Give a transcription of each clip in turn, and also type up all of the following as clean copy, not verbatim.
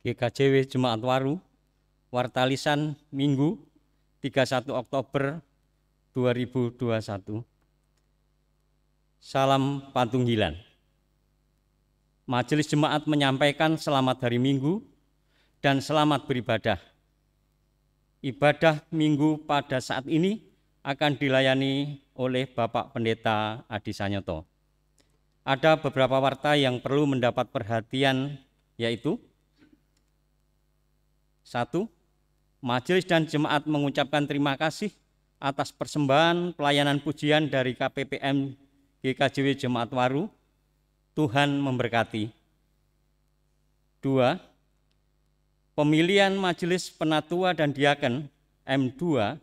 GKJW Jemaat Waru, Warta Lisan Minggu 31 Oktober 2021. Salam Patunggilan. Majelis Jemaat menyampaikan selamat hari Minggu dan selamat beribadah. Ibadah Minggu pada saat ini akan dilayani oleh Bapak Pendeta Adi Sanyoto. Ada beberapa warta yang perlu mendapat perhatian, yaitu 1. Majelis dan Jemaat mengucapkan terima kasih atas persembahan pelayanan pujian dari KPPM GKJW Jemaat Waru. Tuhan memberkati. 2. Pemilihan Majelis Penatua dan Diaken M2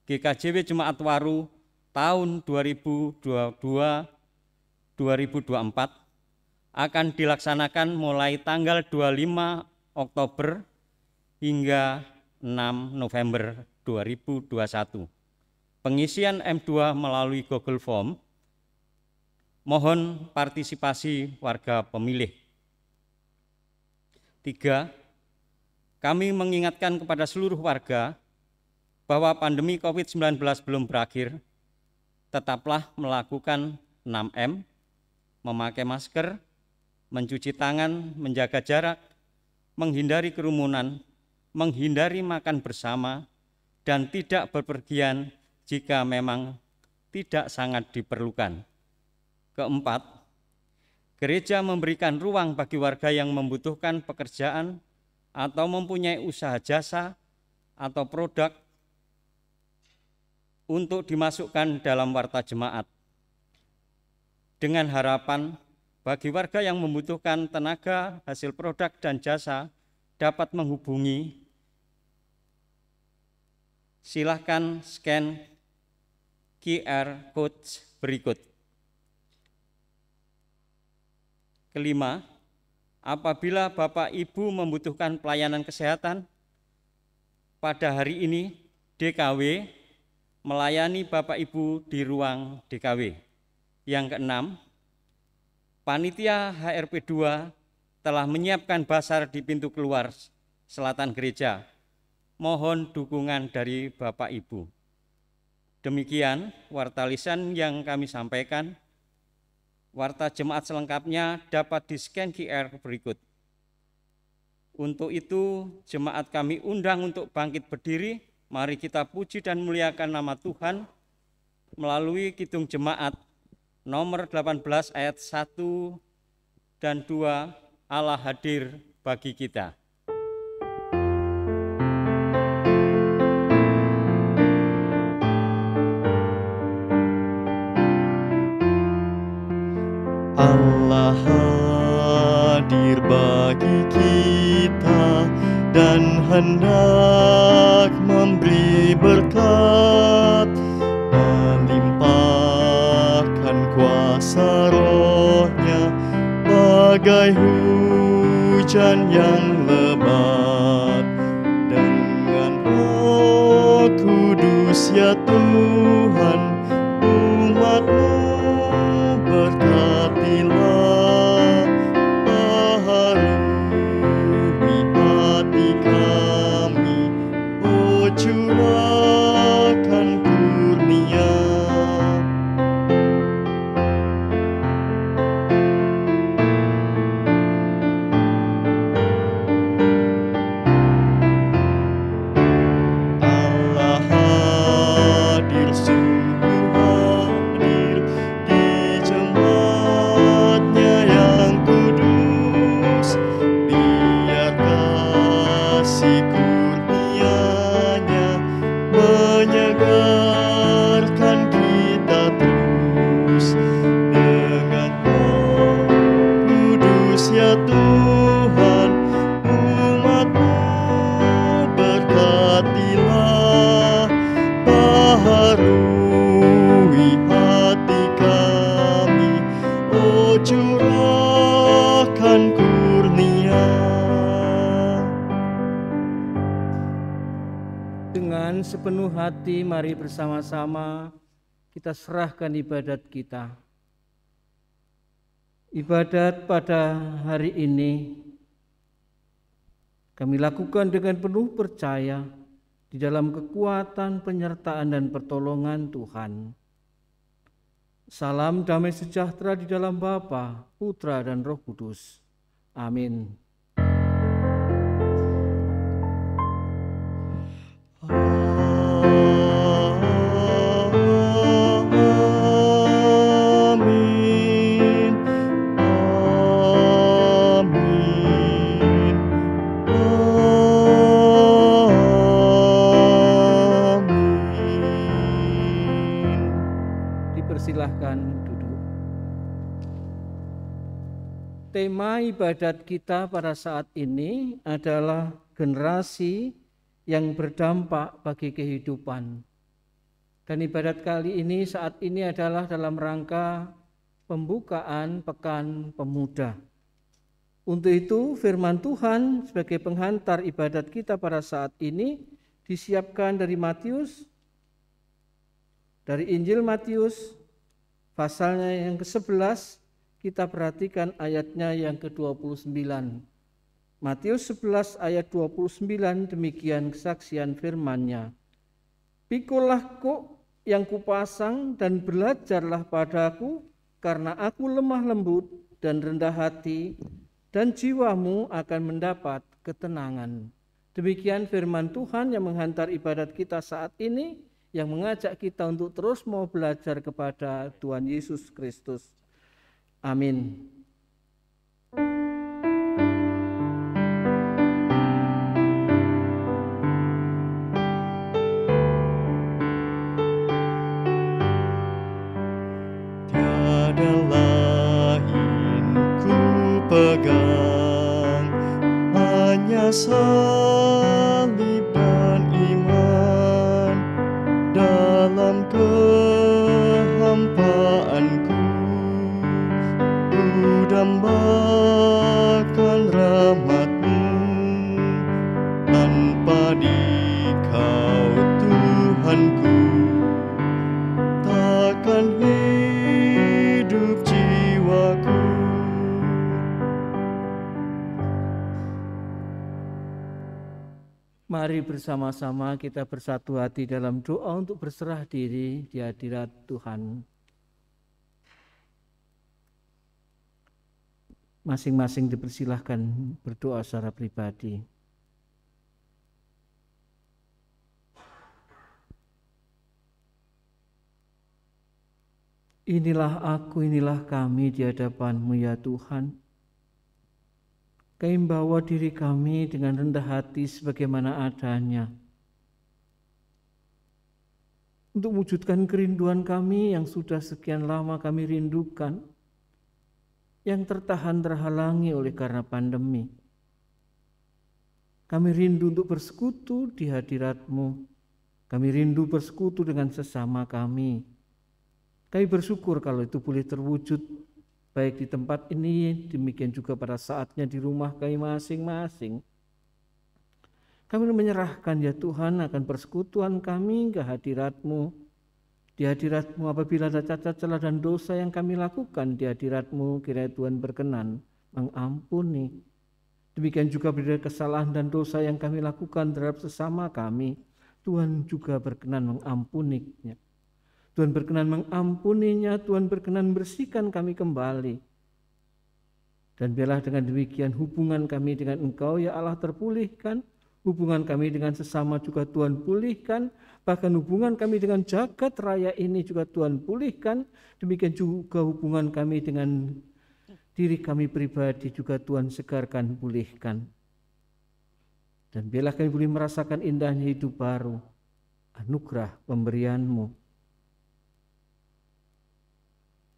GKJW Jemaat Waru tahun 2022-2024 akan dilaksanakan mulai tanggal 25 Oktober hingga 6 November 2021. Pengisian M2 melalui Google Form. Mohon partisipasi warga pemilih. 3. Kami mengingatkan kepada seluruh warga bahwa pandemi COVID-19 belum berakhir. Tetaplah melakukan 6M, memakai masker, mencuci tangan, menjaga jarak, menghindari kerumunan, menghindari makan bersama, dan tidak bepergian jika memang tidak sangat diperlukan. 4. Gereja memberikan ruang bagi warga yang membutuhkan pekerjaan atau mempunyai usaha jasa atau produk untuk dimasukkan dalam warta jemaat. Dengan harapan bagi warga yang membutuhkan tenaga, hasil produk dan jasa dapat menghubungi. Silakan scan QR code berikut. 5. Apabila Bapak Ibu membutuhkan pelayanan kesehatan, pada hari ini DKW melayani Bapak Ibu di ruang DKW. Yang 6, Panitia HRP 2 telah menyiapkan basar di pintu keluar selatan gereja. Mohon dukungan dari Bapak Ibu. Demikian warta lisan yang kami sampaikan. Warta jemaat selengkapnya dapat di-scan QR berikut. Untuk itu, jemaat kami undang untuk bangkit berdiri. Mari kita puji dan muliakan nama Tuhan melalui Kidung Jemaat nomor 18 ayat 1 dan 2, Allah hadir bagi kita. Allah hadir bagi kita dan hendak memberi berkat, melimpahkan kuasa rohnya bagai hujan yang lebat. Dengan Roh Kudus ya Tuhan, umat-Mu berkatilah, baharui hati kami, oh curahkan kurnia. Allah hadir, sungguh hadir di jemaatnya yang kudus. Biar kasih kurnia-Nya menyegarkan kita terus. Dengan Roh Kudus ya Tuhan, umat-Mu berkatilah, baharui hati kami, oh curahkan kurnia. Dengan sepenuh hati mari bersama-sama kita serahkan ibadat kita. Ibadat pada hari ini kami lakukan dengan penuh percaya di dalam kekuatan, penyertaan, dan pertolongan Tuhan. Salam damai sejahtera di dalam Bapa, Putra, dan Roh Kudus. Amin. Amin. Amin. Amin. Dipersilahkan duduk. Tema ibadat kita pada saat ini adalah generasi yang berdampak bagi kehidupan. Dan ibadat kali ini saat ini adalah dalam rangka pembukaan Pekan Pemuda. Untuk itu firman Tuhan sebagai penghantar ibadat kita pada saat ini disiapkan dari Injil Matius pasalnya yang ke-11, kita perhatikan ayatnya yang ke-29. Matius 11 ayat 29, demikian kesaksian firman-Nya. Pikulah kuk yang kupasang dan belajarlah padaku, karena aku lemah lembut dan rendah hati, dan jiwamu akan mendapat ketenangan. Demikian firman Tuhan yang menghantar ibadat kita saat ini, yang mengajak kita untuk terus mau belajar kepada Tuhan Yesus Kristus. Amin. Tiada lain ku pegang, hanya salib dan iman. Dalam kehampaanku, ku dambakan rahmat-Mu. Tanpa Dikau Tuhanku, takkan hidup jiwaku. Mari bersama-sama kita bersatu hati dalam doa untuk berserah diri di hadirat Tuhan. Masing-masing dipersilahkan berdoa secara pribadi. Inilah aku, inilah kami di hadapan-Mu ya Tuhan. Kami membawa diri kami dengan rendah hati sebagaimana adanya, untuk mewujudkan kerinduan kami yang sudah sekian lama kami rindukan, yang terhalang-halangi oleh karena pandemi. Kami rindu untuk bersekutu di hadirat-Mu. Kami rindu bersekutu dengan sesama kami. Kami bersyukur kalau itu boleh terwujud, baik di tempat ini, demikian juga pada saatnya di rumah kami masing-masing. Kami menyerahkan ya Tuhan akan persekutuan kami ke hadirat-Mu. Di hadirat-Mu apabila ada cacat celah dan dosa yang kami lakukan di hadirat-Mu, kiranya Tuhan berkenan mengampuni. Demikian juga bila kesalahan dan dosa yang kami lakukan terhadap sesama kami, Tuhan juga berkenan mengampuninya. Tuhan berkenan mengampuninya, Tuhan berkenan bersihkan kami kembali. Dan biarlah dengan demikian hubungan kami dengan Engkau ya Allah terpulihkan, hubungan kami dengan sesama juga Tuhan pulihkan, bahkan hubungan kami dengan jagat raya ini juga Tuhan pulihkan, demikian juga hubungan kami dengan diri kami pribadi juga Tuhan segarkan, pulihkan. Dan biarlah kami boleh merasakan indahnya hidup baru, anugerah pemberian-Mu.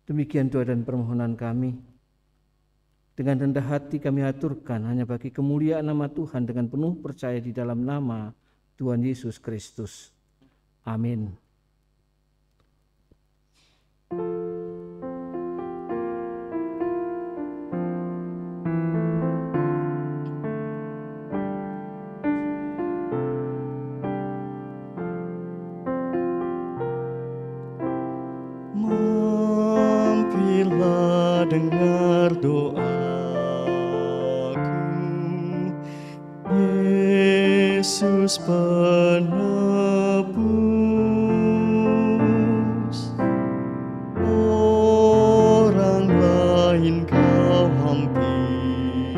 Demikian doa dan permohonan kami. Dengan rendah hati kami aturkan hanya bagi kemuliaan nama Tuhan dengan penuh percaya di dalam nama Tuhan Yesus Kristus. Amin. Mampirlah dengar doaku, Yesus penebus, orang lain kau hampiri,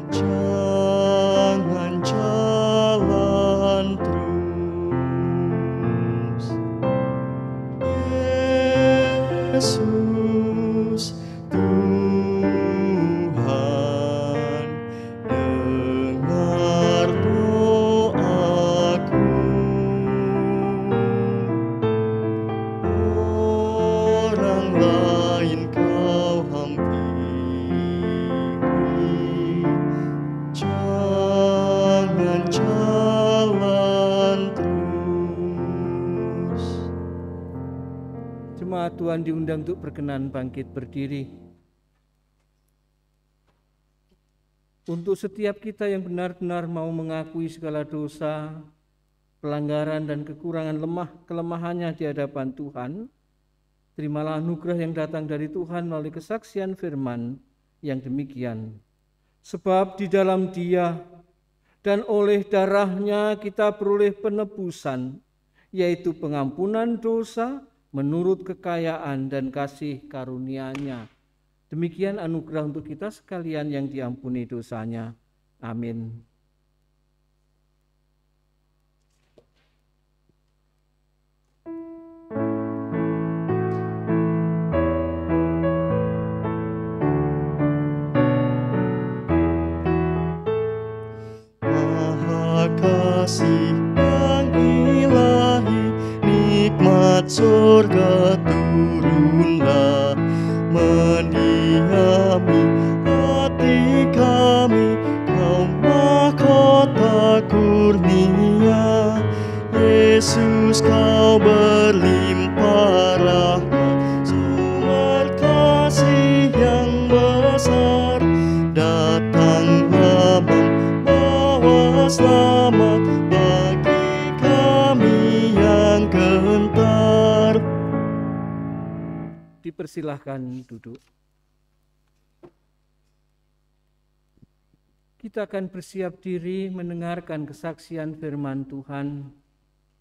jangan jalan terus. Yesus Tuhan, dengar doaku. Orang lain kau hampiri, jangan jalan terus. Jemaat Tuhan diundang untuk berkenan bangkit berdiri. Untuk setiap kita yang benar-benar mau mengakui segala dosa, pelanggaran dan kekurangan kelemahannya di hadapan Tuhan, terimalah anugerah yang datang dari Tuhan melalui kesaksian firman yang demikian. Sebab di dalam Dia dan oleh darahnya kita beroleh penebusan, yaitu pengampunan dosa menurut kekayaan dan kasih karunia-Nya. Demikian anugerah untuk kita sekalian yang diampuni dosanya. Amin. Maha kasih yang ilahi, nikmat surga turunlah, mendiami hati kami, Kau mahkota kurnia. Yesus, Kau berlimpah rahmat, sumber kasih yang besar, datanglah membawa selamat bagi kami yang gentar. Dipersilahkan duduk. Kita akan bersiap diri mendengarkan kesaksian firman Tuhan.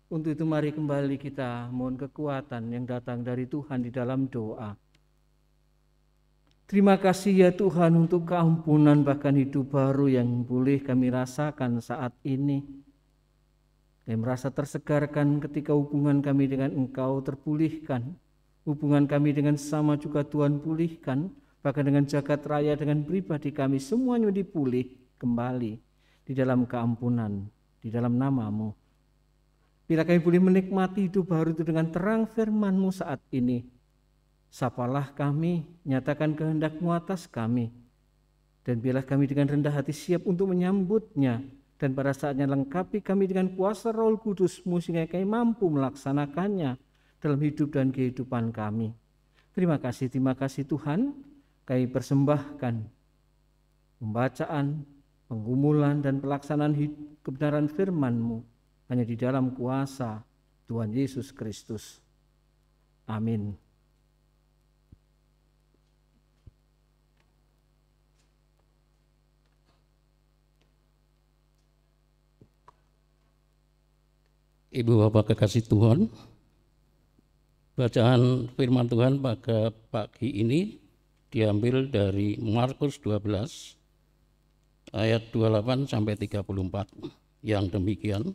Untuk itu mari kembali kita mohon kekuatan yang datang dari Tuhan di dalam doa. Terima kasih ya Tuhan untuk keampunan bahkan hidup baru yang boleh kami rasakan saat ini. Kami merasa tersegarkan ketika hubungan kami dengan Engkau terpulihkan. Hubungan kami dengan sesama juga Tuhan pulihkan. Bahkan dengan jagat raya, dengan pribadi kami semuanya dipulih kembali di dalam keampunan, di dalam nama-Mu. Bila kami boleh menikmati hidup baru itu dengan terang firman-Mu saat ini, sapalah kami, nyatakan kehendak-Mu atas kami. Dan biarlah kami dengan rendah hati siap untuk menyambutnya, dan pada saatnya lengkapi kami dengan kuasa Roh Kudus-Mu sehingga kami mampu melaksanakannya dalam hidup dan kehidupan kami. Terima kasih Tuhan, kami persembahkan pembacaan, penggumulan dan pelaksanaan kebenaran firman-Mu hanya di dalam kuasa Tuhan Yesus Kristus. Amin. Ibu Bapak kekasih Tuhan, bacaan firman Tuhan pada pagi ini diambil dari Markus 12 ayat 28 sampai 34 yang demikian.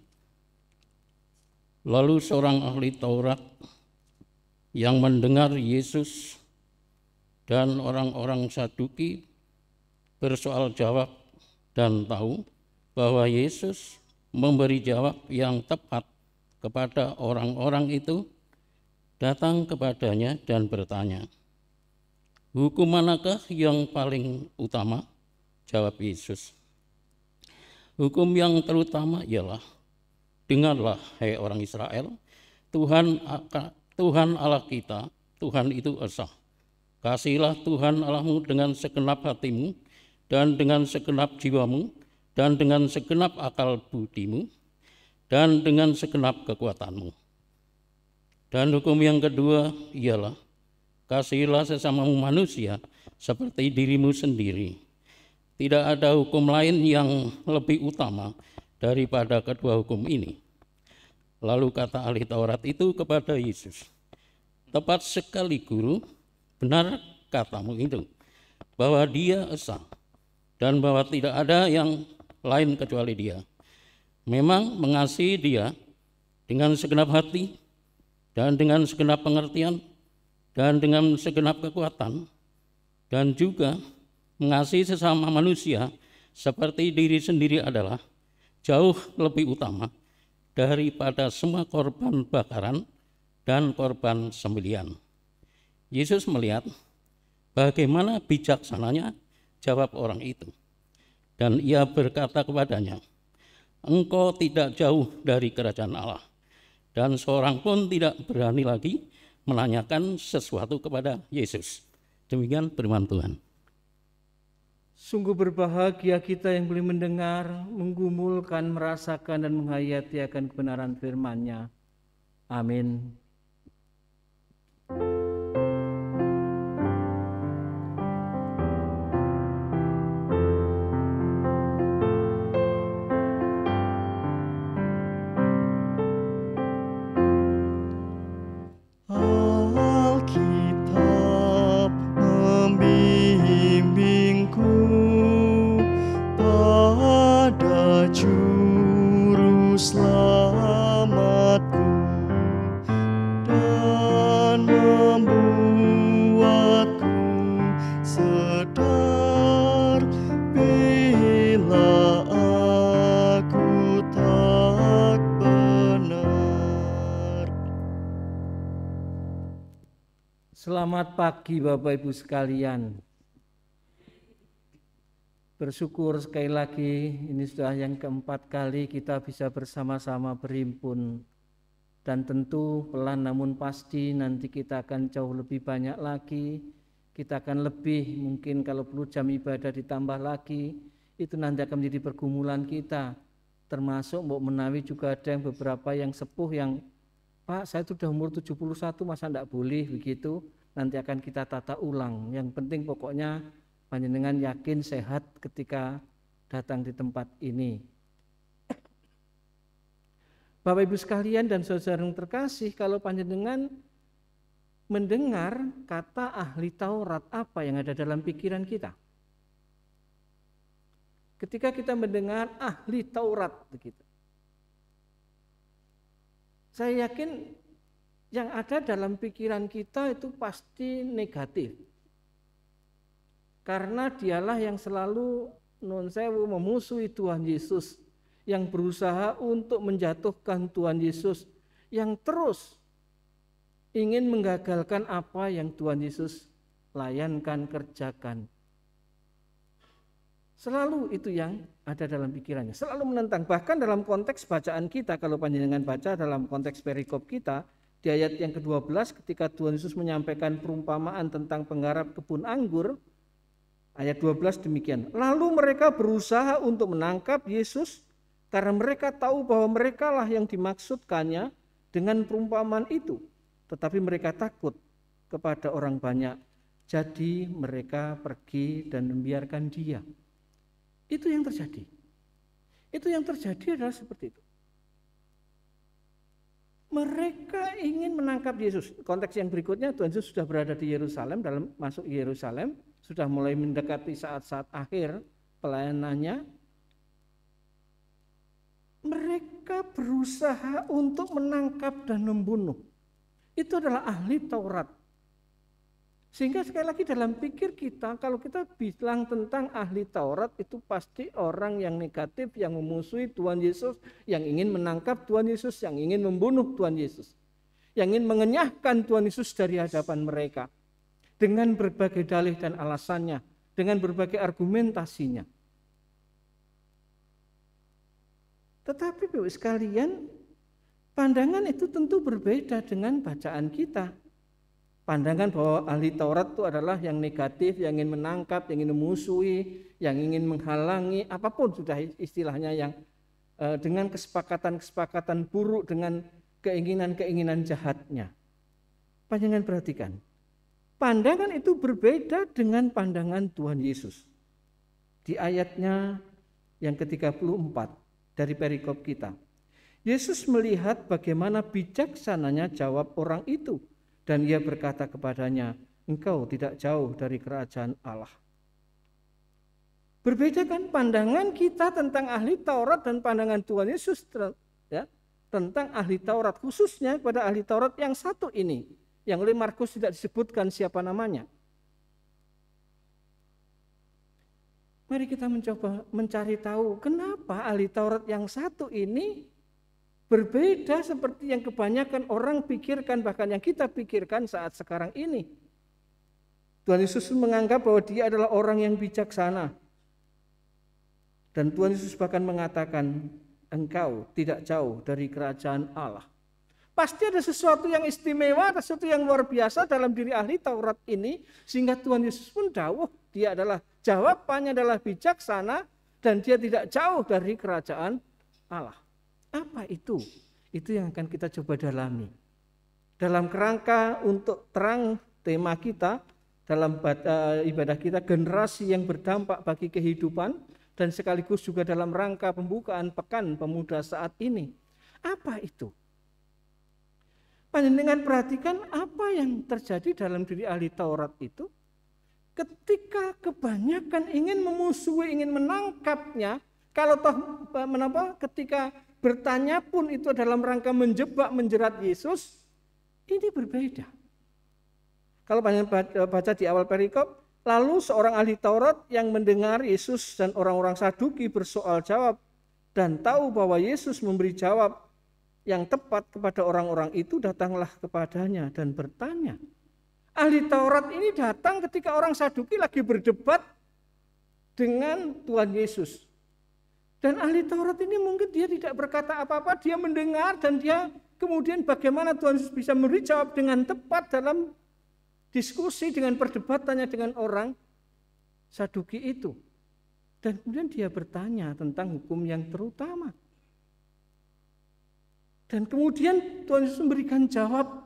Lalu seorang ahli Taurat yang mendengar Yesus dan orang-orang Saduki bersoal jawab dan tahu bahwa Yesus memberi jawab yang tepat kepada orang-orang itu, datang kepadanya dan bertanya, "Hukum manakah yang paling utama?" Jawab Yesus, "Hukum yang terutama ialah, dengarlah hai orang Israel, Tuhan Allah kita, Tuhan itu esa. Kasihilah Tuhan Allahmu dengan segenap hatimu, dan dengan segenap jiwamu, dan dengan segenap akal budimu, dan dengan segenap kekuatanmu. Dan hukum yang kedua ialah, kasihilah sesamamu manusia seperti dirimu sendiri. Tidak ada hukum lain yang lebih utama daripada kedua hukum ini. Lalu kata ahli Taurat itu kepada Yesus, "Tepat sekali Guru, benar katamu itu, bahwa Dia esa dan bahwa tidak ada yang lain kecuali Dia. Memang mengasihi Dia dengan segenap hati dan dengan segenap pengertian dan dengan segenap kekuatan, dan juga mengasihi sesama manusia seperti diri sendiri adalah jauh lebih utama daripada semua korban bakaran dan korban sembelihan." Yesus melihat bagaimana bijaksananya jawab orang itu, dan ia berkata kepadanya, "Engkau tidak jauh dari kerajaan Allah." Dan seorang pun tidak berani lagi menanyakan sesuatu kepada Yesus. Demikian firman Tuhan. Sungguh berbahagia kita yang boleh mendengar, menggumulkan, merasakan, dan menghayati akan kebenaran firman-Nya. Amin. Alkitab membimbingku pada juru selamatku dan membuatku sadar bila aku tak benar. Selamat pagi Bapak Ibu sekalian. Bersyukur sekali lagi, ini sudah yang keempat kali kita bisa bersama-sama berhimpun. Dan tentu pelan namun pasti nanti kita akan jauh lebih banyak lagi. Kita akan lebih, mungkin kalau perlu jam ibadah ditambah lagi. Itu nanti akan menjadi pergumulan kita. Termasuk Mbok Menawi juga ada yang beberapa yang sepuh yang, "Pak, saya sudah umur 71, masa enggak boleh begitu?" Nanti akan kita tata ulang. Yang penting pokoknya panjenengan yakin sehat ketika datang di tempat ini. Bapak Ibu sekalian dan saudara yang terkasih, kalau panjenengan mendengar kata ahli Taurat, apa yang ada dalam pikiran kita? Ketika kita mendengar ahli Taurat begitu, saya yakin yang ada dalam pikiran kita itu pasti negatif. Karena dialah yang selalu nun sewu memusuhi Tuhan Yesus, yang berusaha untuk menjatuhkan Tuhan Yesus, yang terus ingin menggagalkan apa yang Tuhan Yesus layankan, kerjakan. Selalu itu yang ada dalam pikirannya, selalu menentang. Bahkan dalam konteks bacaan kita, kalau panjenengan baca dalam konteks perikop kita, di ayat yang ke-12 ketika Tuhan Yesus menyampaikan perumpamaan tentang penggarap kebun anggur, ayat 12 demikian. Lalu mereka berusaha untuk menangkap Yesus karena mereka tahu bahwa merekalah yang dimaksudkannya dengan perumpamaan itu. Tetapi mereka takut kepada orang banyak. Jadi mereka pergi dan membiarkan dia. Itu yang terjadi. Itu yang terjadi adalah seperti itu. Mereka ingin menangkap Yesus. Konteks yang berikutnya, Tuhan Yesus sudah berada di Yerusalem, dalam masuk Yerusalem, sudah mulai mendekati saat-saat akhir pelayanannya. Mereka berusaha untuk menangkap dan membunuh. Itu adalah ahli Taurat. Sehingga sekali lagi dalam pikir kita, kalau kita bilang tentang ahli Taurat, itu pasti orang yang negatif, yang memusuhi Tuhan Yesus, yang ingin menangkap Tuhan Yesus, yang ingin membunuh Tuhan Yesus, yang ingin mengenyahkan Tuhan Yesus dari hadapan mereka, dengan berbagai dalih dan alasannya, dengan berbagai argumentasinya. Tetapi Bapak sekalian, pandangan itu tentu berbeda dengan bacaan kita. Pandangan bahwa ahli Taurat itu adalah yang negatif, yang ingin menangkap, yang ingin memusuhi, yang ingin menghalangi, apapun sudah istilahnya yang dengan kesepakatan-kesepakatan buruk, dengan keinginan-keinginan jahatnya. Panjenengan perhatikan, pandangan itu berbeda dengan pandangan Tuhan Yesus. di ayatnya yang ke-34 dari perikop kita. Yesus melihat bagaimana bijaksananya jawab orang itu, dan ia berkata kepadanya, engkau tidak jauh dari kerajaan Allah. Berbeda kan pandangan kita tentang ahli Taurat dan pandangan Tuhan Yesus ya, tentang ahli Taurat, khususnya pada ahli Taurat yang satu ini, yang oleh Markus tidak disebutkan siapa namanya. Mari kita mencoba mencari tahu kenapa ahli Taurat yang satu ini berbeda seperti yang kebanyakan orang pikirkan, bahkan yang kita pikirkan saat sekarang ini. Tuhan Yesus menganggap bahwa dia adalah orang yang bijaksana. Dan Tuhan Yesus bahkan mengatakan, engkau tidak jauh dari kerajaan Allah. Pasti ada sesuatu yang istimewa, ada sesuatu yang luar biasa dalam diri ahli Taurat ini, sehingga Tuhan Yesus pun dawuh, dia adalah, jawabannya adalah bijaksana, dan dia tidak jauh dari kerajaan Allah. Apa itu? Itu yang akan kita coba dalami. Dalam kerangka untuk terang tema kita, dalam ibadah kita, generasi yang berdampak bagi kehidupan, dan sekaligus juga dalam rangka pembukaan Pekan Pemuda saat ini. Apa itu? Panjenengan perhatikan apa yang terjadi dalam diri ahli Taurat itu. Ketika kebanyakan ingin memusuhi, ingin menangkapnya, kalau toh ketika bertanya pun itu dalam rangka menjebak, menjerat Yesus, ini berbeda. Kalau panjenengan baca di awal perikop, lalu seorang ahli Taurat yang mendengar Yesus dan orang-orang Saduki bersoal jawab dan tahu bahwa Yesus memberi jawab yang tepat kepada orang-orang itu, datanglah kepadanya dan bertanya. Ahli Taurat ini datang ketika orang Saduki lagi berdebat dengan Tuhan Yesus. Dan ahli Taurat ini mungkin dia tidak berkata apa-apa, dia mendengar dan dia kemudian bagaimana Tuhan Yesus bisa memberi jawab dengan tepat dalam diskusi dengan perdebatannya dengan orang Saduki itu. Dan kemudian dia bertanya tentang hukum yang terutama. Dan kemudian Tuhan Yesus memberikan jawab,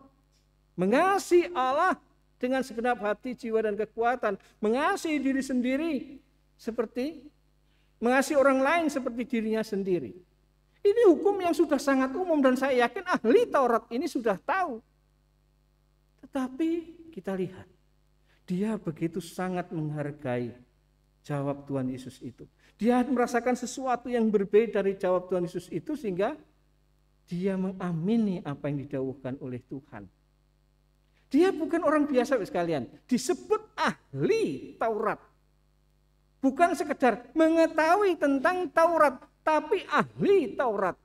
mengasihi Allah dengan segenap hati, jiwa, dan kekuatan. Mengasihi diri sendiri seperti mengasihi orang lain seperti dirinya sendiri. Ini hukum yang sudah sangat umum dan saya yakin ahli Taurat ini sudah tahu. Tetapi kita lihat, dia begitu sangat menghargai jawab Tuhan Yesus itu. Dia merasakan sesuatu yang berbeda dari jawab Tuhan Yesus itu sehingga dia mengamini apa yang didhawuhkan oleh Tuhan. Dia bukan orang biasa sekalian, disebut ahli Taurat. Bukan sekedar mengetahui tentang Taurat, tapi ahli Taurat.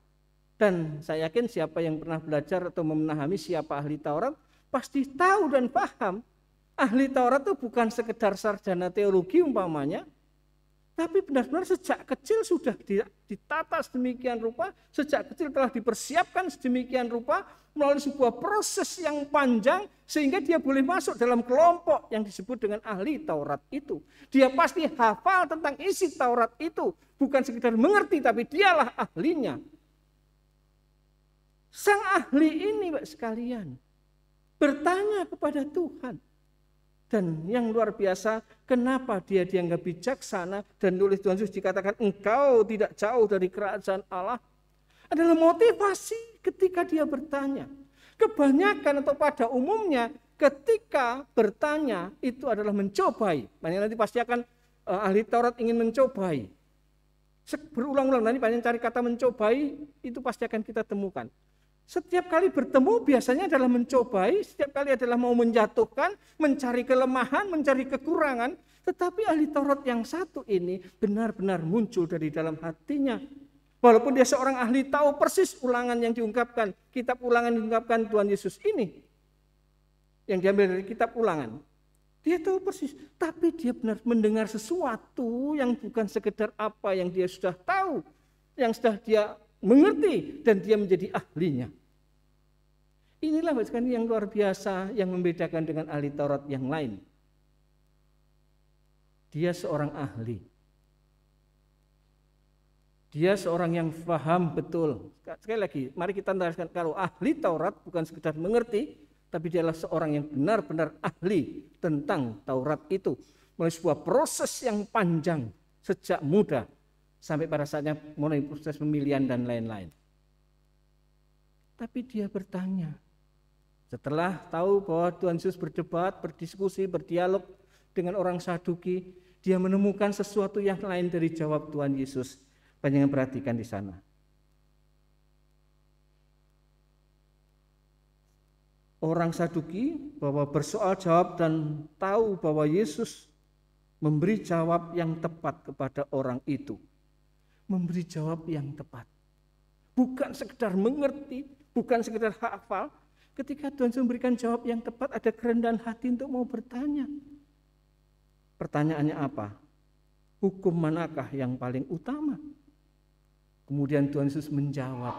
Dan saya yakin siapa yang pernah belajar atau memahami siapa ahli Taurat, pasti tahu dan paham. Ahli Taurat itu bukan sekedar sarjana teologi umpamanya, tapi benar-benar sejak kecil sudah ditata sedemikian rupa, sejak kecil telah dipersiapkan sedemikian rupa melalui sebuah proses yang panjang sehingga dia boleh masuk dalam kelompok yang disebut dengan ahli Taurat itu. Dia pasti hafal tentang isi Taurat itu, bukan sekedar mengerti tapi dialah ahlinya. Sang ahli ini Bapak sekalian bertanya kepada Tuhan. Dan yang luar biasa, kenapa dia dianggap bijaksana dan oleh Tuhan Yesus dikatakan engkau tidak jauh dari kerajaan Allah, adalah motivasi ketika dia bertanya. Kebanyakan atau pada umumnya ketika bertanya itu adalah mencobai. Makanya nanti pasti akan ahli Taurat ingin mencobai. Berulang-ulang nanti banyak cari kata mencobai itu pasti akan kita temukan. Setiap kali bertemu biasanya adalah mencobai, setiap kali adalah mau menjatuhkan, mencari kelemahan, mencari kekurangan. Tetapi ahli Taurat yang satu ini benar-benar muncul dari dalam hatinya. Walaupun dia seorang ahli tahu persis ulangan yang diungkapkan, kitab ulangan yang diungkapkan Tuhan Yesus ini. Yang diambil dari kitab ulangan. Dia tahu persis, tapi dia benar mendengar sesuatu yang bukan sekedar apa yang dia sudah tahu, yang sudah dia mengerti dan dia menjadi ahlinya. Inilah sekali yang luar biasa yang membedakan dengan ahli Taurat yang lain. Dia seorang ahli. Dia seorang yang paham betul. Sekali lagi, mari kita jelaskan kalau ahli Taurat bukan sekedar mengerti, tapi dia adalah seorang yang benar-benar ahli tentang Taurat itu. Melalui sebuah proses yang panjang sejak muda sampai pada saatnya mulai proses pemilihan dan lain-lain. Tapi dia bertanya, setelah tahu bahwa Tuhan Yesus berdebat, berdiskusi, berdialog dengan orang Saduki, dia menemukan sesuatu yang lain dari jawab Tuhan Yesus. Banyak yang perhatikan di sana. Orang Saduki bahwa bersoal jawab dan tahu bahwa Yesus memberi jawab yang tepat kepada orang itu. Memberi jawab yang tepat. Bukan sekedar mengerti, bukan sekedar hafal. Ketika Tuhan Yesus memberikan jawab yang tepat, ada kerendahan hati untuk mau bertanya. Pertanyaannya apa? Hukum manakah yang paling utama? Kemudian Tuhan Yesus menjawab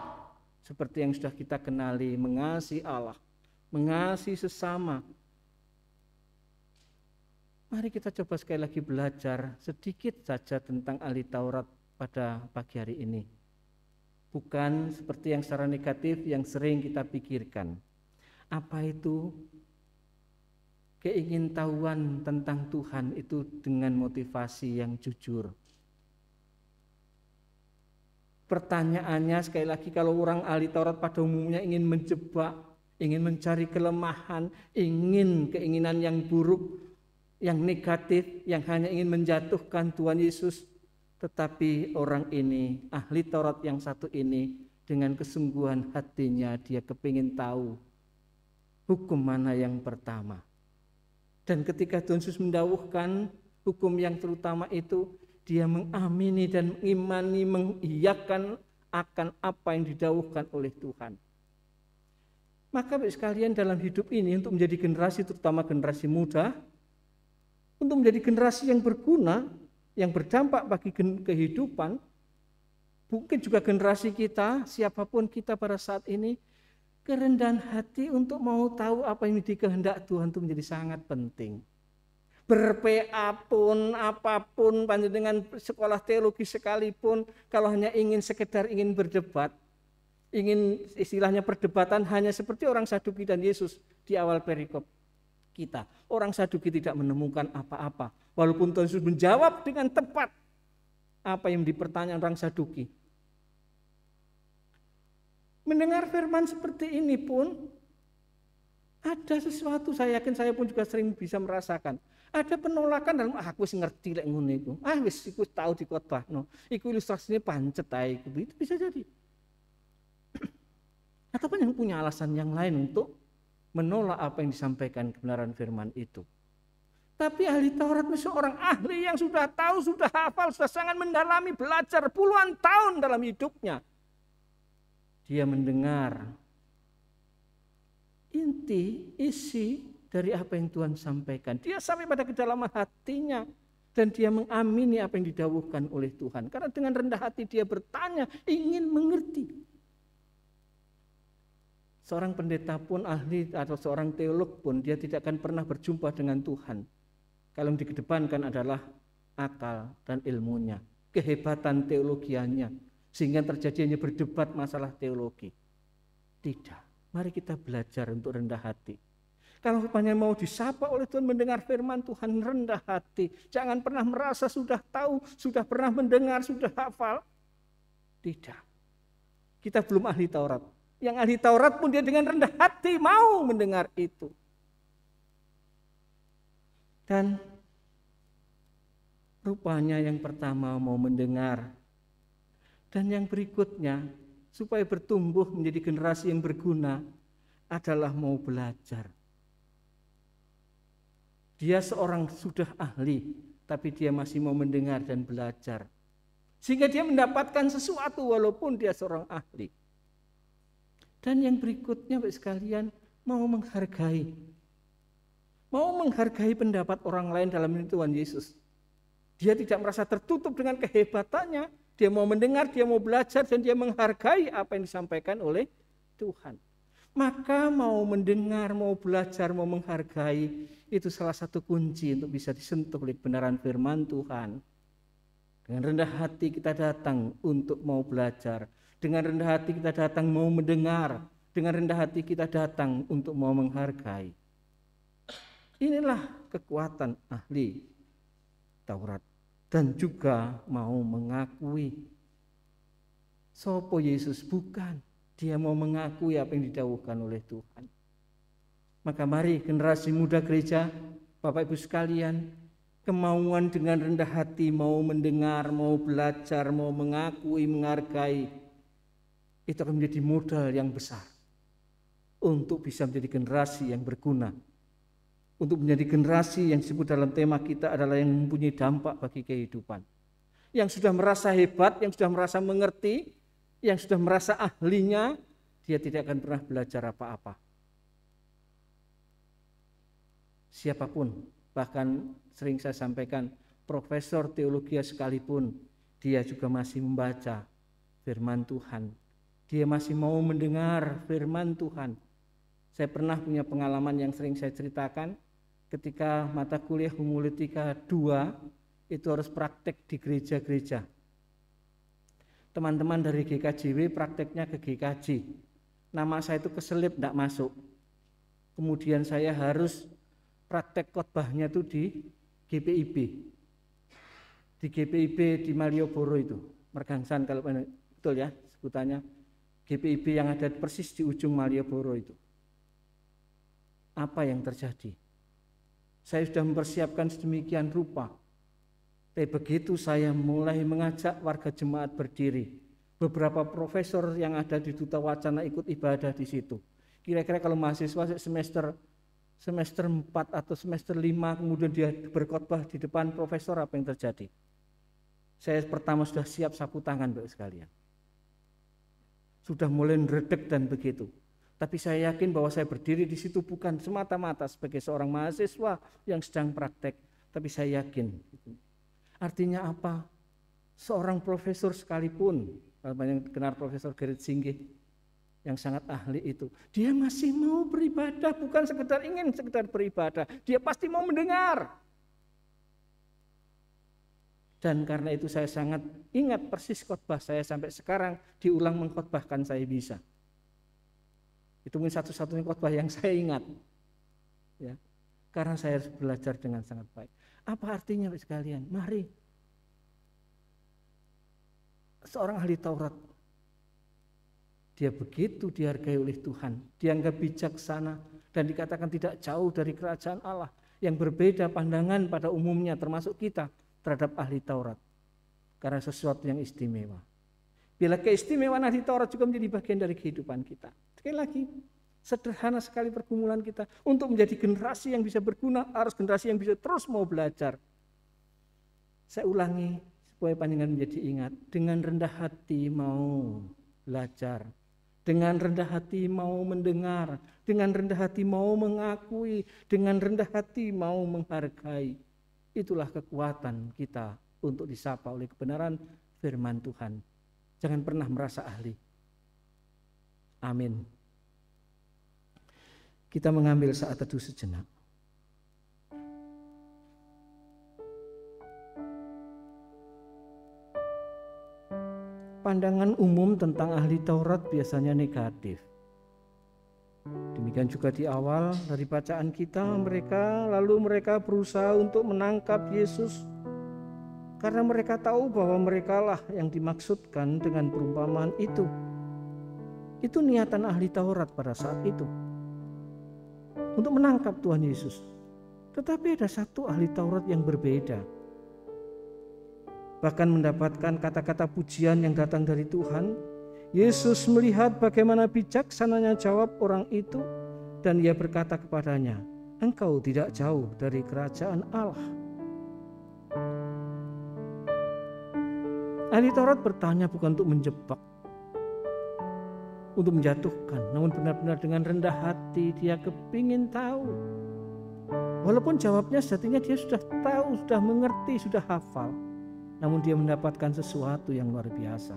seperti yang sudah kita kenali, mengasihi Allah, mengasihi sesama. Mari kita coba sekali lagi belajar sedikit saja tentang ahli Taurat pada pagi hari ini. Bukan seperti yang secara negatif yang sering kita pikirkan. Apa itu keingintahuan tentang Tuhan itu dengan motivasi yang jujur? Pertanyaannya sekali lagi, kalau orang ahli Taurat pada umumnya ingin menjebak, ingin mencari kelemahan, ingin keinginan yang buruk, yang negatif, yang hanya ingin menjatuhkan Tuhan Yesus. Tetapi orang ini, ahli Taurat yang satu ini, dengan kesungguhan hatinya dia kepingin tahu hukum mana yang pertama. Dan ketika Tuhan Yesus mendawuhkan hukum yang terutama itu, dia mengamini dan mengimani, mengiyakan akan apa yang didawuhkan oleh Tuhan. Maka Bapak sekalian, dalam hidup ini untuk menjadi generasi, terutama generasi muda, untuk menjadi generasi yang berguna, yang berdampak bagi kehidupan, mungkin juga generasi kita, siapapun kita pada saat ini, kerendahan hati untuk mau tahu apa yang dikehendak Tuhan itu menjadi sangat penting. Ber-PA pun, apapun, panjenengan sekolah teologi sekalipun, kalau hanya ingin sekedar ingin berdebat, ingin istilahnya perdebatan hanya seperti orang Saduki dan Yesus di awal perikop kita. Orang Saduki tidak menemukan apa-apa, walaupun Tuhan Yesus menjawab dengan tepat apa yang dipertanyakan orang Saduki. Mendengar firman seperti ini pun ada sesuatu, saya yakin saya pun juga sering bisa merasakan. Ada penolakan dalam aku wis ngerti lek ngono iku. Wis iku tahu dikhotbahno. Iku ilustrasinya pancet ae iku. Itu bisa jadi. Atau yang punya alasan yang lain untuk menolak apa yang disampaikan kebenaran firman itu. Tapi ahli Taurat itu seorang ahli yang sudah tahu, sudah hafal, sudah sangat mendalami, belajar puluhan tahun dalam hidupnya. Dia mendengar inti, isi dari apa yang Tuhan sampaikan. Dia sampai pada kedalaman hatinya dan dia mengamini apa yang didawuhkan oleh Tuhan. Karena dengan rendah hati dia bertanya, ingin mengerti. Seorang pendeta pun ahli atau seorang teolog pun dia tidak akan pernah berjumpa dengan Tuhan kalau yang dikedepankan adalah akal dan ilmunya, kehebatan teologianya, sehingga terjadinya berdebat masalah teologi. Tidak. Mari kita belajar untuk rendah hati. Kalau rupanya mau disapa oleh Tuhan, mendengar firman Tuhan, rendah hati. Jangan pernah merasa sudah tahu, sudah pernah mendengar, sudah hafal. Tidak. Kita belum ahli Taurat. Yang ahli Taurat pun dia dengan rendah hati mau mendengar itu. Dan rupanya yang pertama mau mendengar. Dan yang berikutnya, supaya bertumbuh menjadi generasi yang berguna, adalah mau belajar. Dia seorang sudah ahli, tapi dia masih mau mendengar dan belajar. Sehingga dia mendapatkan sesuatu walaupun dia seorang ahli. Dan yang berikutnya Bapak sekalian, mau menghargai. Mau menghargai pendapat orang lain dalam ini Tuhan Yesus. Dia tidak merasa tertutup dengan kehebatannya. Dia mau mendengar, dia mau belajar, dan dia menghargai apa yang disampaikan oleh Tuhan. Maka mau mendengar, mau belajar, mau menghargai, itu salah satu kunci untuk bisa disentuh oleh kebenaran firman Tuhan. Dengan rendah hati kita datang untuk mau belajar. Dengan rendah hati kita datang mau mendengar. Dengan rendah hati kita datang untuk mau menghargai. Inilah kekuatan ahli Taurat. dan juga mau mengakui. Sopo Yesus? Bukan. Dia mau mengakui apa yang didhawuhkan oleh Tuhan. Maka mari generasi muda gereja, Bapak Ibu sekalian, kemauan dengan rendah hati, mau mendengar, mau belajar, mau mengakui, menghargai, itu akan menjadi modal yang besar untuk bisa menjadi generasi yang berguna. Untuk menjadi generasi yang disebut dalam tema kita adalah yang mempunyai dampak bagi kehidupan. Yang sudah merasa hebat, yang sudah merasa mengerti, yang sudah merasa ahlinya, dia tidak akan pernah belajar apa-apa. Siapapun, bahkan sering saya sampaikan, profesor teologi sekalipun, dia juga masih membaca firman Tuhan. Dia masih mau mendengar firman Tuhan. Saya pernah punya pengalaman yang sering saya ceritakan, ketika mata kuliah homiletika 2, itu harus praktek di gereja-gereja. Teman-teman dari GKJW prakteknya ke GKJ. Nama saya itu keselip, tidak masuk. Kemudian saya harus praktek khotbahnya itu di GPIB. Di GPIB di Malioboro itu, Mergangsan kalau betul ya sebutannya. GPIB yang ada persis di ujung Malioboro itu. Apa yang terjadi? Saya sudah mempersiapkan sedemikian rupa. Tapi begitu saya mulai mengajak warga jemaat berdiri, beberapa profesor yang ada di Duta Wacana ikut ibadah di situ. Kira-kira kalau mahasiswa semester 4 atau semester 5 kemudian dia berkhotbah di depan profesor, apa yang terjadi? Saya pertama sudah siap sapu tangan Bapak sekalian. Sudah mulai meredek dan begitu. Tapi saya yakin bahwa saya berdiri di situ bukan semata-mata sebagai seorang mahasiswa yang sedang praktek, tapi saya yakin. Artinya apa? Seorang profesor sekalipun, yang kenal Profesor Gerrit Singgih, yang sangat ahli itu, dia masih mau beribadah, bukan sekedar beribadah, dia pasti mau mendengar. Dan karena itu saya sangat ingat persis khotbah saya sampai sekarang, diulang mengkhotbahkan saya bisa. Itu mungkin satu-satunya khotbah yang saya ingat. Ya, karena saya harus belajar dengan sangat baik. Apa artinya Bapak sekalian? Mari. Seorang ahli Taurat, dia begitu dihargai oleh Tuhan, dianggap bijaksana dan dikatakan tidak jauh dari kerajaan Allah, yang berbeda pandangan pada umumnya termasuk kita terhadap ahli Taurat. Karena sesuatu yang istimewa. Bila keistimewaan ahli Taurat juga menjadi bagian dari kehidupan kita. Sekali lagi, sederhana sekali pergumulan kita. Untuk menjadi generasi yang bisa berguna, harus generasi yang bisa terus mau belajar. Saya ulangi, supaya panjenengan menjadi ingat. Dengan rendah hati mau belajar. Dengan rendah hati mau mendengar. Dengan rendah hati mau mengakui. Dengan rendah hati mau menghargai. Itulah kekuatan kita untuk disapa oleh kebenaran firman Tuhan. Jangan pernah merasa ahli. Amin. Kita mengambil saat teduh sejenak. Pandangan umum tentang ahli Taurat biasanya negatif. Demikian juga di awal dari bacaan kita, mereka berusaha untuk menangkap Yesus karena mereka tahu bahwa merekalah yang dimaksudkan dengan perumpamaan itu. Itu niatan ahli Taurat pada saat itu. Untuk menangkap Tuhan Yesus. Tetapi ada satu ahli Taurat yang berbeda. Bahkan mendapatkan kata-kata pujian yang datang dari Tuhan. Yesus melihat bagaimana bijaksananya jawab orang itu, dan ia berkata kepadanya, "Engkau tidak jauh dari kerajaan Allah." Ahli Taurat bertanya bukan untuk menjebak, untuk menjatuhkan, namun benar-benar dengan rendah hati dia kepingin tahu. Walaupun jawabnya sejatinya dia sudah tahu, sudah mengerti, sudah hafal, namun dia mendapatkan sesuatu yang luar biasa.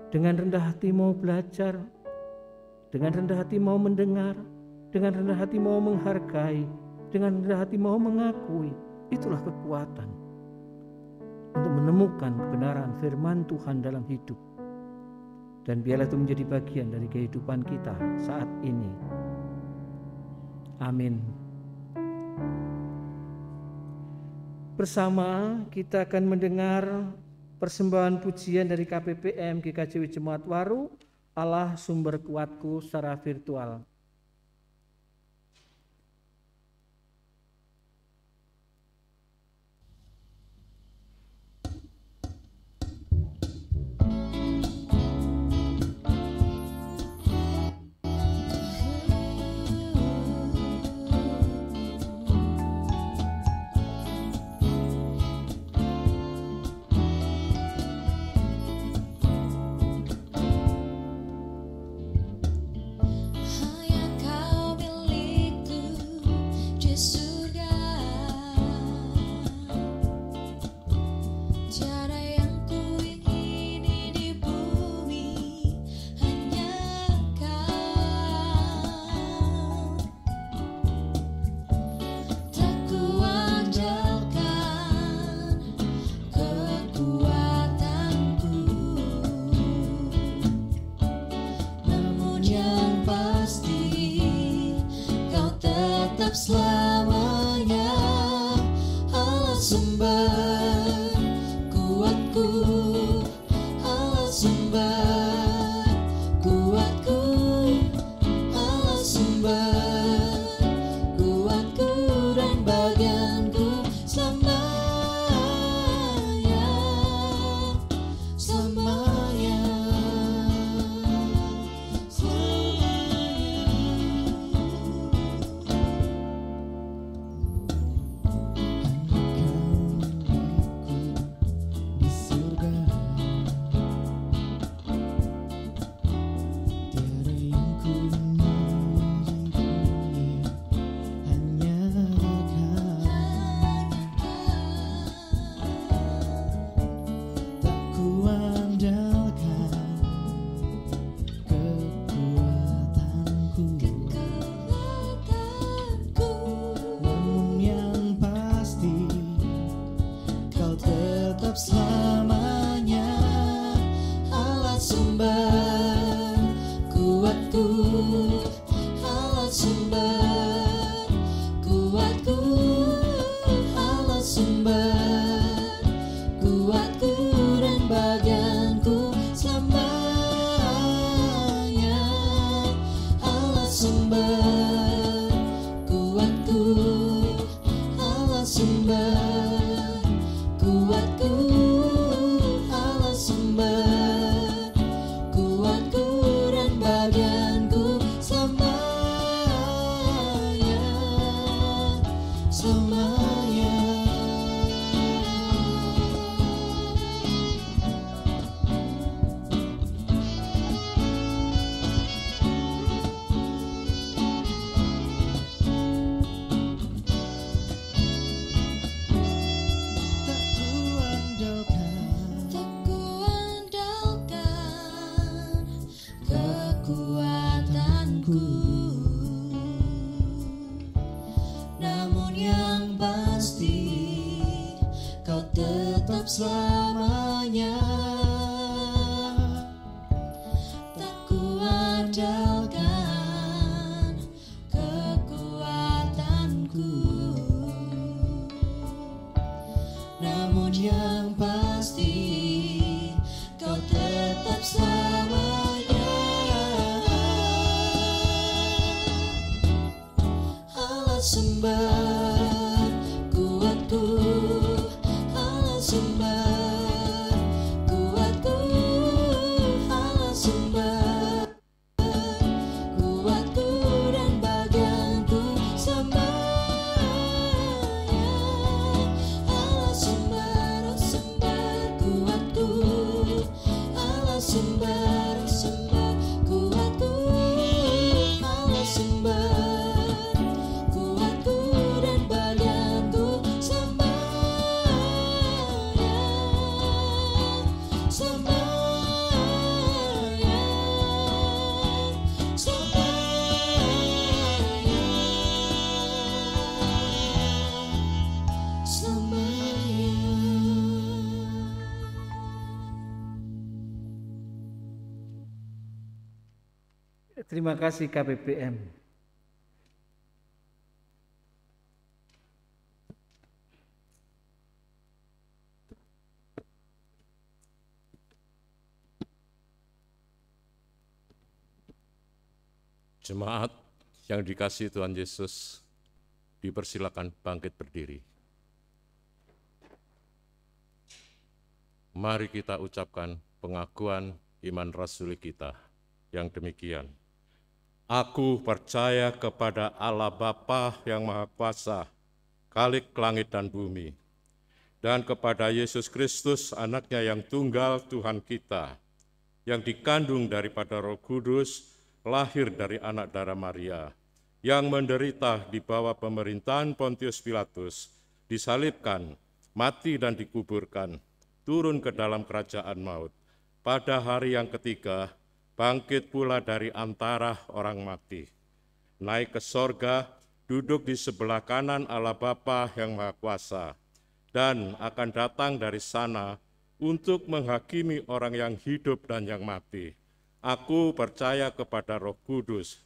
Dengan rendah hati mau belajar, dengan rendah hati mau mendengar, dengan rendah hati mau menghargai, dengan rendah hati mau mengakui. Itulah kekuatan untuk menemukan kebenaran firman Tuhan dalam hidup. Dan biarlah itu menjadi bagian dari kehidupan kita saat ini. Amin. Bersama kita akan mendengar persembahan pujian dari KPPM GKJW Jemaat Waru, Allah Sumber Kuatku secara virtual. Selamanya Allah sumber kuatku, Allah sumber kuatku, Allah sumber kuatku dan bagianku selamanya, selamanya, selamanya Allah sumber kuatku, Allah sumber kuatku, Allah sumber kuatku dan bagianku selamanya, Allah sumber kuatku, Allah sumber kuatku, Allah sumber kuatku dan bagianku selamanya, selamanya. Kekuatanku, namun yang pasti kau tetap selamanya. Tak kuandalkan kekuatanku, namun yang pasti kau tetap selamanya. Allah sumber kuatku, Allah sumber kuatku, Allah sumber kuatku dan bagianku selamanya. Allah sumber kuatku, Allah sumber kuatku, Allah sumber Terima kasih KPPM. Jemaat yang dikasihi Tuhan Yesus, dipersilakan bangkit berdiri. Mari kita ucapkan pengakuan iman rasuli kita yang demikian. Aku percaya kepada Allah Bapa yang Maha Kuasa, Khalik langit dan bumi, dan kepada Yesus Kristus, anaknya yang tunggal Tuhan kita, yang dikandung daripada Roh Kudus, lahir dari anak darah Maria, yang menderita di bawah pemerintahan Pontius Pilatus, disalibkan, mati dan dikuburkan, turun ke dalam kerajaan maut. Pada hari yang ketiga, bangkit pula dari antara orang mati, naik ke sorga, duduk di sebelah kanan Allah Bapa yang Maha Kuasa, dan akan datang dari sana untuk menghakimi orang yang hidup dan yang mati. Aku percaya kepada Roh Kudus,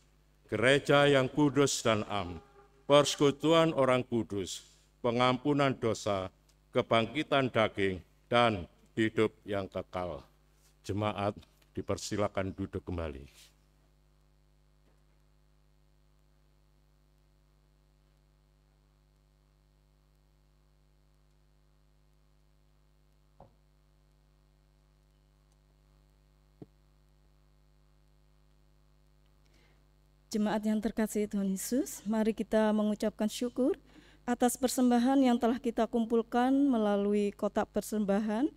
gereja yang kudus dan am, persekutuan orang kudus, pengampunan dosa, kebangkitan daging, dan hidup yang kekal. Jemaat dipersilakan duduk kembali. Jemaat yang terkasihi Tuhan Yesus, mari kita mengucapkan syukur atas persembahan yang telah kita kumpulkan melalui kotak persembahan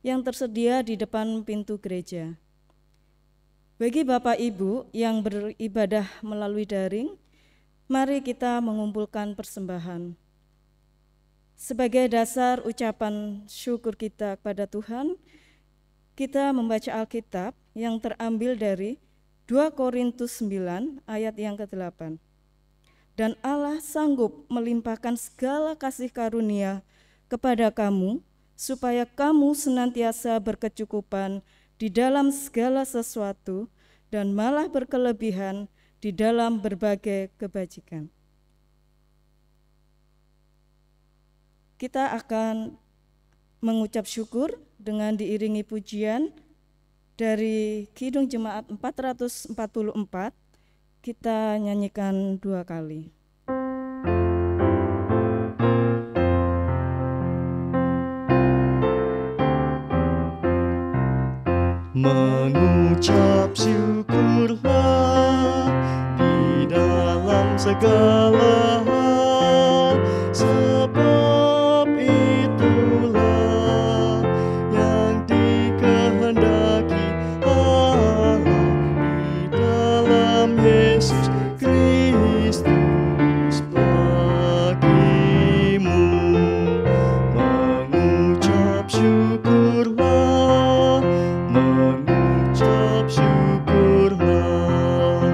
yang tersedia di depan pintu gereja. Bagi Bapak Ibu yang beribadah melalui daring, mari kita mengumpulkan persembahan. Sebagai dasar ucapan syukur kita kepada Tuhan, kita membaca Alkitab yang terambil dari 2 Korintus 9 ayat yang ke-8. Dan Allah sanggup melimpahkan segala kasih karunia kepada kamu, supaya kamu senantiasa berkecukupan di dalam segala sesuatu, dan malah berkelebihan di dalam berbagai kebajikan. Kita akan mengucap syukur dengan diiringi pujian dari Kidung Jemaat 444, kita nyanyikan 2 kali. Mengucap syukurlah di dalam segala hal, sebab itulah yang dikehendaki Allah di dalam Yesus Kristus bagimu. Mengucap syukurlah, mengucap syukurlah.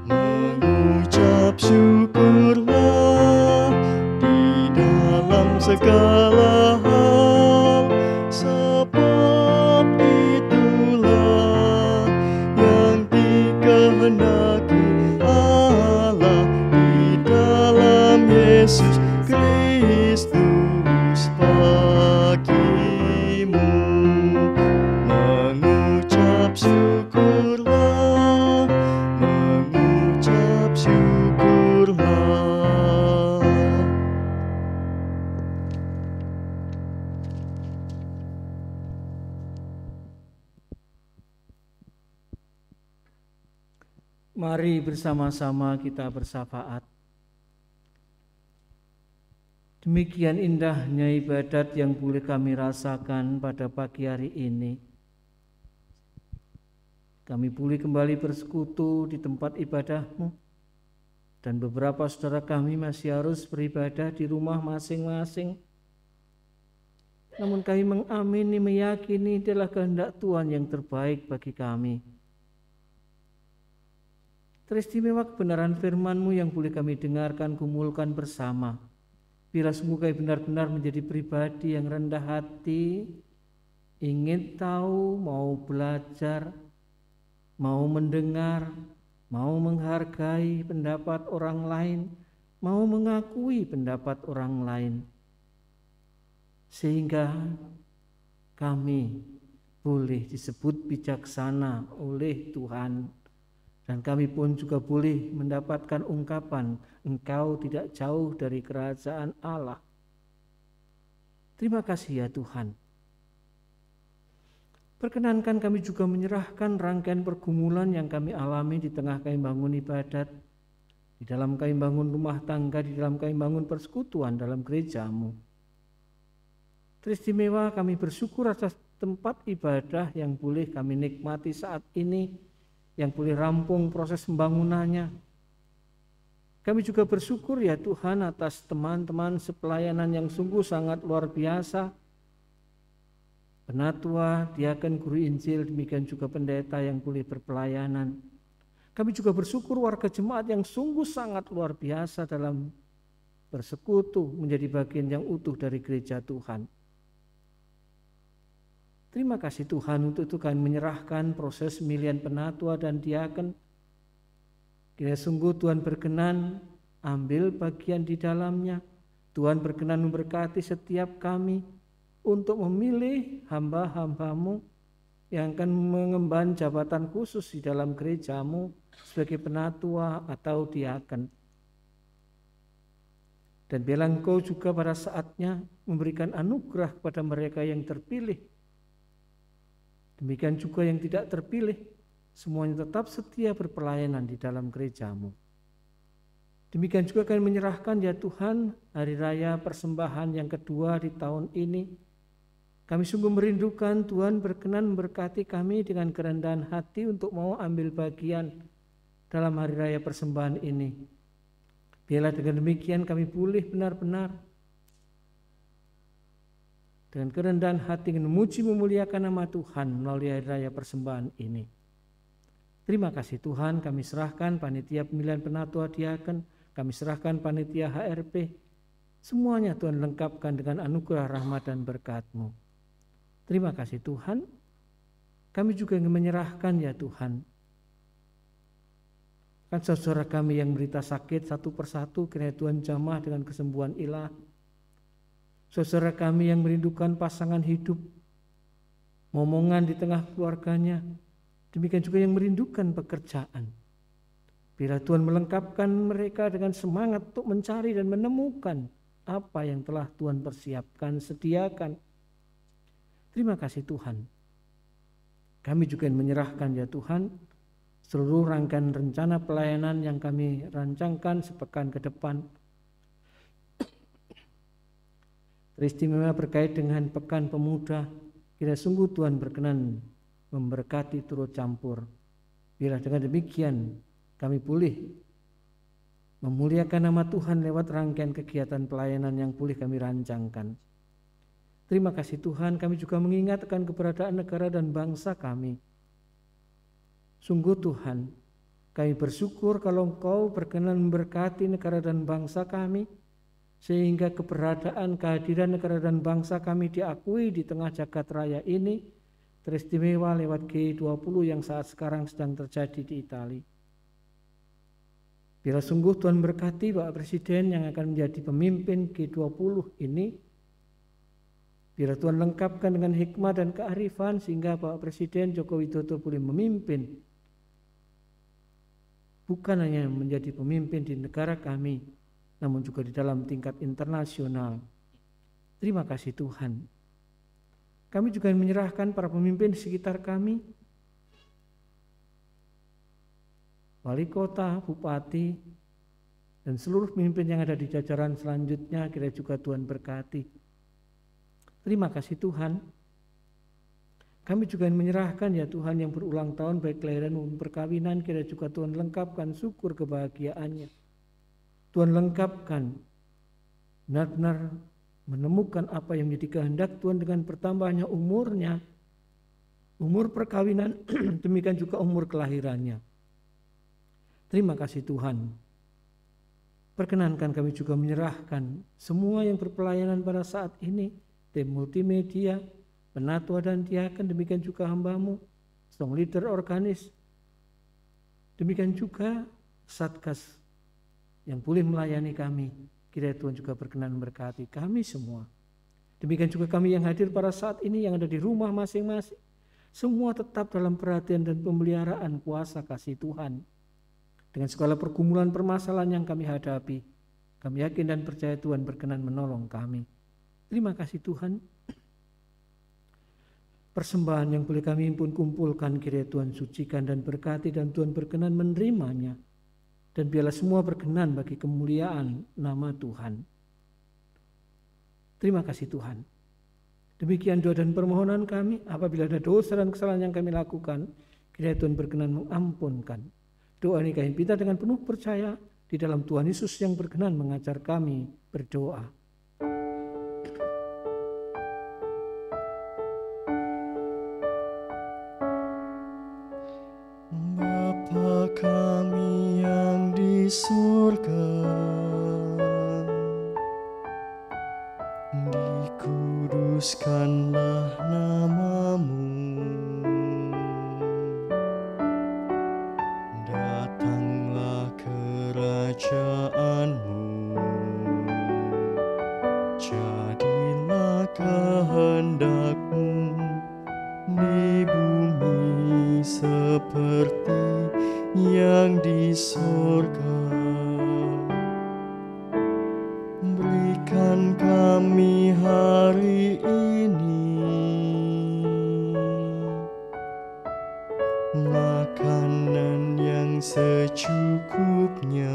Mengucap syukurlah di dalam segala hal, sebab itulah yang dikehendaki Allah di dalam Yesus Kristus bagimu. Mengucap syukurlah, mengucap syukurlah. Mari bersama-sama kita bersyafaat. Demikian indahnya ibadat yang boleh kami rasakan pada pagi hari ini. Kami boleh kembali bersekutu di tempat ibadah-Mu, dan beberapa saudara kami masih harus beribadah di rumah masing-masing. Namun kami mengamini, meyakini adalah kehendak Tuhan yang terbaik bagi kami. Teristimewa kebenaran firman-Mu yang boleh kami dengarkan, gumulkan bersama. Biarlah semoga benar-benar menjadi pribadi yang rendah hati, ingin tahu, mau belajar, mau mendengar, mau menghargai pendapat orang lain, mau mengakui pendapat orang lain. sehingga kami boleh disebut bijaksana oleh Tuhan, dan kami pun juga boleh mendapatkan ungkapan, Engkau tidak jauh dari kerajaan Allah. Terima kasih ya Tuhan. Perkenankan kami juga menyerahkan rangkaian pergumulan yang kami alami di tengah kami bangun ibadat, di dalam kami bangun rumah tangga, di dalam kami bangun persekutuan dalam gereja-Mu. Teristimewa kami bersyukur atas tempat ibadah yang boleh kami nikmati saat ini, yang boleh rampung proses pembangunannya. Kami juga bersyukur ya Tuhan atas teman-teman sepelayanan yang sungguh sangat luar biasa. Penatua, diaken, guru Injil, demikian juga pendeta yang boleh berpelayanan. Kami juga bersyukur warga jemaat yang sungguh sangat luar biasa dalam bersekutu menjadi bagian yang utuh dari gereja Tuhan. Terima kasih Tuhan, untuk itu kami menyerahkan proses pemilihan penatua dan diaken. Kiranya sungguh Tuhan berkenan ambil bagian di dalamnya. Tuhan berkenan memberkati setiap kami untuk memilih hamba-hamba-Mu yang akan mengemban jabatan khusus di dalam gereja-Mu sebagai penatua atau diaken. Dan biarlah Engkau juga pada saatnya memberikan anugerah kepada mereka yang terpilih. Demikian juga yang tidak terpilih, semuanya tetap setia berpelayanan di dalam gereja-Mu. Demikian juga kami menyerahkan ya Tuhan hari raya persembahan yang kedua di tahun ini. Kami sungguh merindukan Tuhan berkenan memberkati kami dengan kerendahan hati untuk mau ambil bagian dalam hari raya persembahan ini. Biarlah dengan demikian kami boleh benar-benar dengan kerendahan hati memuji memuliakan nama Tuhan melalui hari raya persembahan ini. Terima kasih Tuhan, kami serahkan panitia pemilihan penatua diaken, kami serahkan panitia HRP, semuanya Tuhan lengkapkan dengan anugerah rahmat dan berkat-Mu. Terima kasih Tuhan, kami juga ingin menyerahkan ya Tuhan, kan saudara kami yang menderita sakit satu persatu, kiranya Tuhan jamah dengan kesembuhan ilahi. Saudara kami yang merindukan pasangan hidup, momongan di tengah keluarganya, demikian juga yang merindukan pekerjaan. Bila Tuhan melengkapkan mereka dengan semangat untuk mencari dan menemukan apa yang telah Tuhan persiapkan, sediakan. Terima kasih Tuhan. Kami juga menyerahkan ya Tuhan seluruh rangkaian rencana pelayanan yang kami rancangkan sepekan ke depan. Teristimewa berkait dengan Pekan Pemuda, kiranya sungguh Tuhan berkenan memberkati turut campur. Bila dengan demikian kami boleh memuliakan nama Tuhan lewat rangkaian kegiatan pelayanan yang boleh kami rancangkan. Terima kasih Tuhan, kami juga mengingatkan keberadaan negara dan bangsa kami. Sungguh Tuhan, kami bersyukur kalau Engkau berkenan memberkati negara dan bangsa kami, sehingga keberadaan kehadiran negara dan bangsa kami diakui di tengah jagat raya ini, teristimewa lewat G20 yang saat sekarang sedang terjadi di Italia. Bila sungguh Tuhan berkati Bapak Presiden yang akan menjadi pemimpin G20 ini, bila Tuhan lengkapkan dengan hikmah dan kearifan sehingga Bapak Presiden Joko Widodo boleh memimpin, bukan hanya menjadi pemimpin di negara kami, namun juga di dalam tingkat internasional. Terima kasih Tuhan. Kami juga menyerahkan para pemimpin di sekitar kami, wali kota, bupati, dan seluruh pemimpin yang ada di jajaran selanjutnya, kiranya juga Tuhan berkati. Terima kasih Tuhan. Kami juga menyerahkan ya Tuhan yang berulang tahun baik kelahiran maupun perkawinan, kiranya juga Tuhan lengkapkan syukur kebahagiaannya. Tuhan lengkapkan, benar-benar menemukan apa yang menjadi kehendak Tuhan dengan bertambahnya umurnya, umur perkawinan, demikian juga umur kelahirannya. Terima kasih Tuhan. Perkenankan kami juga menyerahkan semua yang berpelayanan pada saat ini, tim multimedia, penatua dan diaken, demikian juga hamba-Mu, song leader organis, demikian juga satgas yang boleh melayani kami. Kiranya Tuhan juga berkenan memberkati kami semua. Demikian juga kami yang hadir pada saat ini yang ada di rumah masing-masing. Semua tetap dalam perhatian dan pemeliharaan kuasa kasih Tuhan. Dengan segala pergumulan permasalahan yang kami hadapi, kami yakin dan percaya Tuhan berkenan menolong kami. Terima kasih Tuhan. Persembahan yang boleh kami kumpulkan kiranya Tuhan sucikan dan berkati dan Tuhan berkenan menerimanya. Dan biarlah semua berkenan bagi kemuliaan nama Tuhan. Terima kasih Tuhan. Demikian doa dan permohonan kami. Apabila ada dosa dan kesalahan yang kami lakukan, kiranya Tuhan berkenan mengampunkan. Doa ini kami minta dengan penuh percaya di dalam Tuhan Yesus yang berkenan mengajar kami berdoa. Bapa kami yang di surga, dikuduskanlah nama-Mu, datanglah kerajaan-Mu, jadilah kehendak-Mu di bumi seperti yang di surga. Berikan kami hari ini makanan yang secukupnya.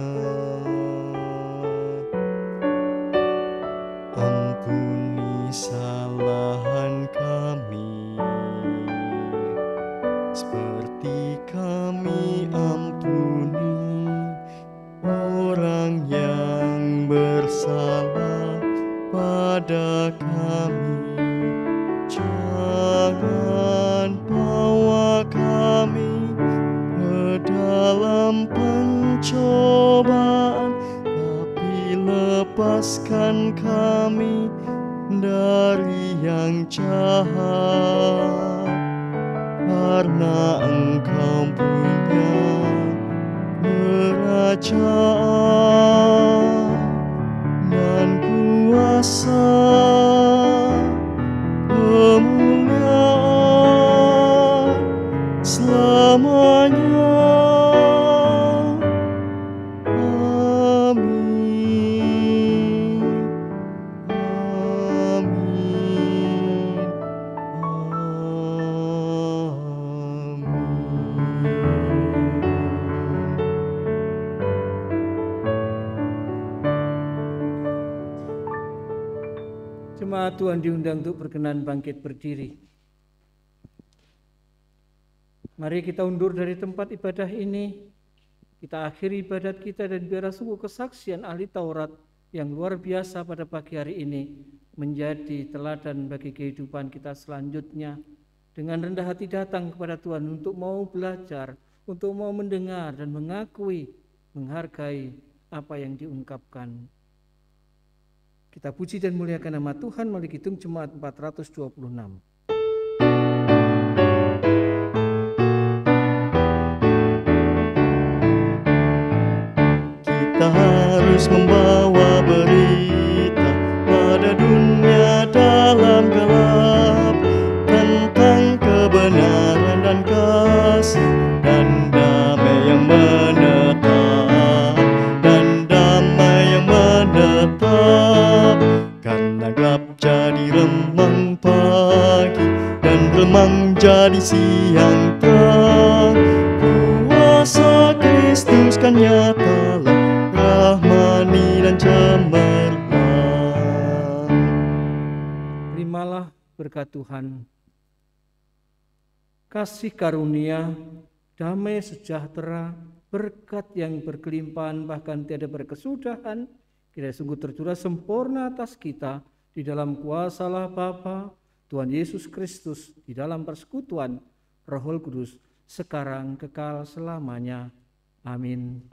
Ampuni kesalahan kami, seperti kami ampuni orang yang bersalah pada kami. Jangan bawa kami ke dalam pencobaan, tapi lepaskan kami dari yang jahat, karena Engkau punya kerajaan dan kuasa, kemuliaan selamanya. Jemaat Tuhan diundang untuk berkenan bangkit berdiri. Mari kita undur dari tempat ibadah ini. Kita akhiri ibadat kita dan biarlah sungguh kesaksian ahli Taurat yang luar biasa pada pagi hari ini menjadi teladan bagi kehidupan kita selanjutnya. Dengan rendah hati datang kepada Tuhan untuk mau belajar, untuk mau mendengar dan mengakui, menghargai apa yang diungkapkan. Kita puji dan muliakan nama Tuhan melalui Kidung Jemaat 426. Kita harus membawa berita pada dunia dalam gelap tentang kebenaran dan kasih dan damai yang menetap, dan damai yang menetap. Karena gelap jadi remang pagi dan remang jadi siang terang, kuasa Kristus kan nyata, rahmani dan cemerlang. Terimalah berkat Tuhan, kasih karunia, damai sejahtera, berkat yang berkelimpahan bahkan tiada berkesudahan, kiranya sungguh tercurah sempurna atas kita di dalam kuasa Allah Bapa, Tuhan Yesus Kristus, di dalam persekutuan Roh Kudus, sekarang kekal selamanya. Amin.